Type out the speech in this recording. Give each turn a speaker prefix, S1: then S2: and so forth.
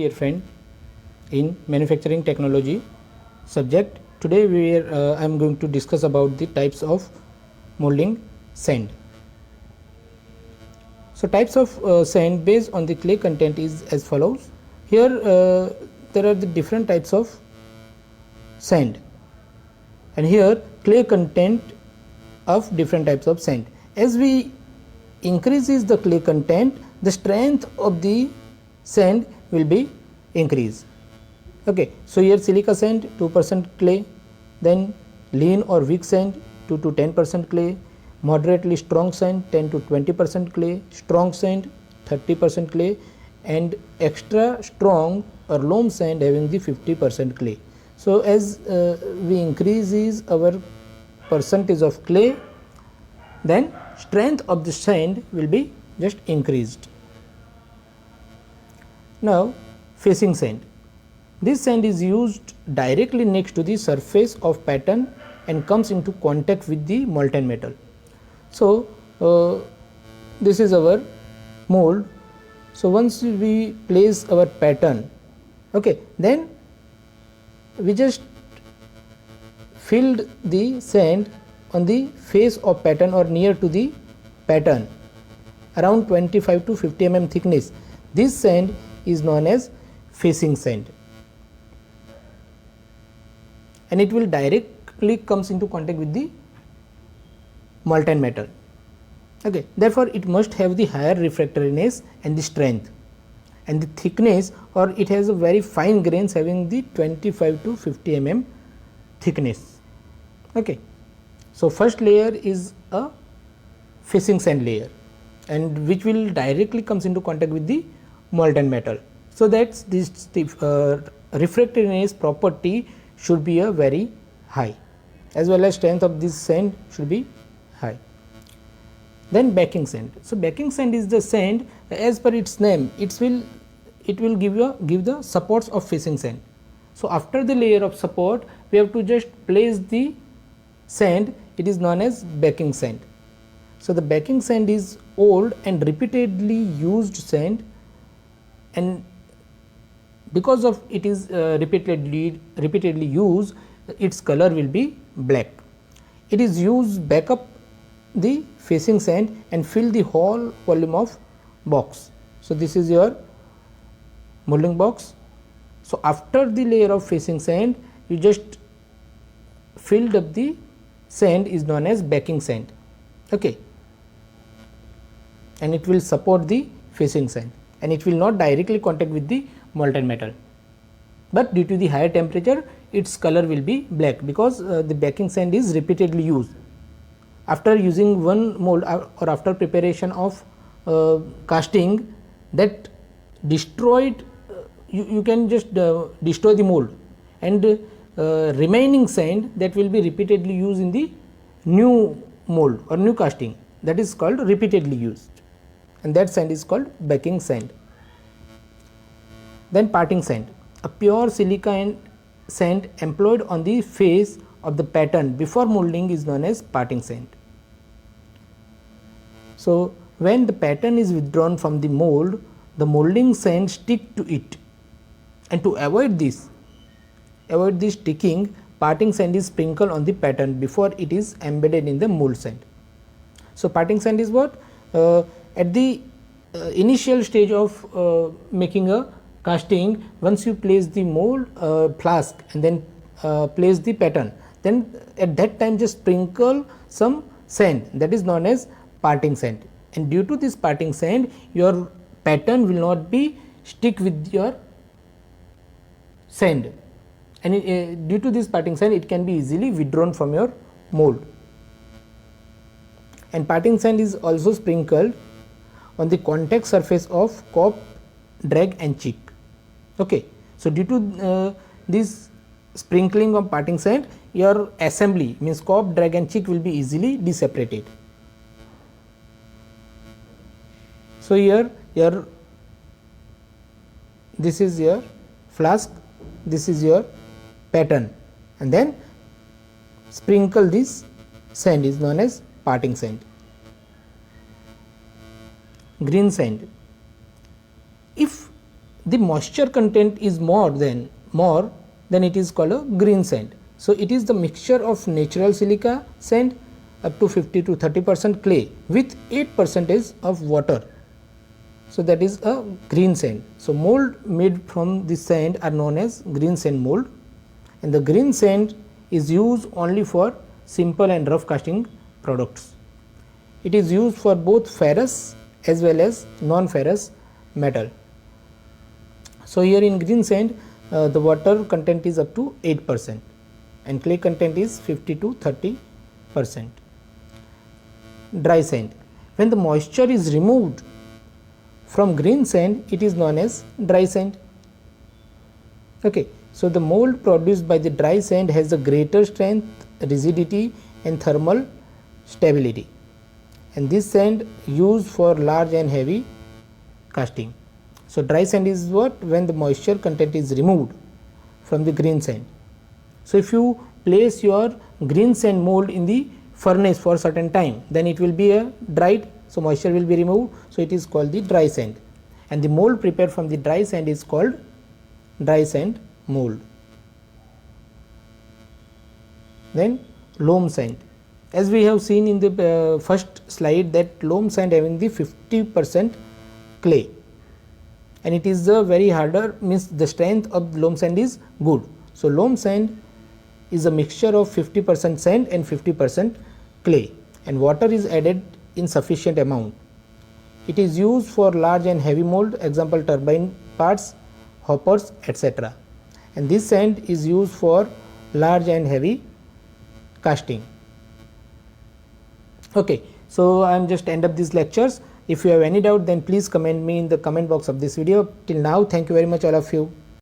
S1: dear friend in manufacturing technology subject. Today I am going to discuss about the types of molding sand. So types of sand based on the clay content is as follows. Here there are the different types of sand, and here clay content of different types of sand. As we increases the clay content, the strength of the sand will be increased. Okay, so here silica sand 2% clay, then lean or weak sand 2 to 10% clay, moderately strong sand 10 to 20% clay, strong sand 30% clay, and extra strong or loam sand having the 50% clay. So as we increases our percentage of clay, then strength of the sand will be just increased. Now facing sand. This sand is used directly next to the surface of pattern and comes into contact with the molten metal. So this is our mold. So once we place our pattern, okay, then we just filled the sand on the face of pattern or near to the pattern around 25 to 50 mm thickness. This sand is known as facing sand, and it will directly comes into contact with the molten metal. Okay, therefore it must have the higher refractoriness and the strength and the thickness, or it has a very fine grains having the 25 to 50 mm thickness. Okay. So first layer is a facing sand layer, and which will directly comes into contact with the molten metal. So that's this refractoriness property should be a very high, as well as strength of this sand should be high. Then backing sand. So backing sand is the sand, as per its name, it will give the supports of facing sand. So after the layer of support, we have to just place the sand. It is known as backing sand. So the backing sand is old and repeatedly used sand, and because of it is repeatedly used, its color will be black. It is used back up the facing sand and fill the whole volume of box. So this is your molding box. So after the layer of facing sand, you just filled up the sand is known as backing sand. Okay, and it will support the facing sand, and it will not directly contact with the molten metal, but due to the higher temperature its color will be black, because the backing sand is repeatedly used. After using one mold or after preparation of casting, that destroyed you can just destroy the mold, and remaining sand that will be repeatedly used in the new mold or new casting, that is called repeatedly used, and that sand is called backing sand. Then parting sand, a pure silica sand employed on the face of the pattern before molding is known as parting sand. So when the pattern is withdrawn from the mold, the molding sand stick to it, and to avoid this sticking, parting sand is sprinkled on the pattern before it is embedded in the mold sand. So parting sand is what? At the initial stage of making a casting, once you place the mold flask and then place the pattern, then at that time just sprinkle some sand, that is known as parting sand, and due to this parting sand your pattern will not be stick with your sand, and due to this parting sand it can be easily withdrawn from your mold. And parting sand is also sprinkled on the contact surface of cop, drag and cheek. Okay. So due to this sprinkling of parting sand, your assembly means cop, drag and cheek will be easily deseparated. So here this is your flask, this is your pattern, and then sprinkle this sand is known as parting sand. Green sand. If the moisture content is more, then it is called a green sand. So, it is the mixture of natural silica sand up to 50 to 30% clay with 8% of water. So, that is a green sand. So, mold made from this sand are known as green sand mold, and the green sand is used only for simple and rough casting products. It is used for both ferrous as well as non-ferrous metal. So, here in green sand the water content is up to 8% and clay content is 50 to 30%. Dry sand. When the moisture is removed from green sand, it is known as dry sand. Okay. So, the mold produced by the dry sand has a greater strength, rigidity and thermal stability, and this sand used for large and heavy casting. So, dry sand is what? When the moisture content is removed from the green sand. So, if you place your green sand mold in the furnace for certain time, then it will be a dried, so moisture will be removed. So, it is called the dry sand, and the mold prepared from the dry sand is called dry sand mold. Then loam sand. As we have seen in the first slide, that loam sand having the 50% clay, and it is the very harder, means the strength of loam sand is good. So, loam sand is a mixture of 50% sand and 50% clay, and water is added in sufficient amount. It is used for large and heavy mold, example turbine parts, hoppers, etc. And this sand is used for large and heavy casting. Okay. So, I am just end up these lectures. If you have any doubt, then please comment me in the comment box of this video. Till now, thank you very much all of you.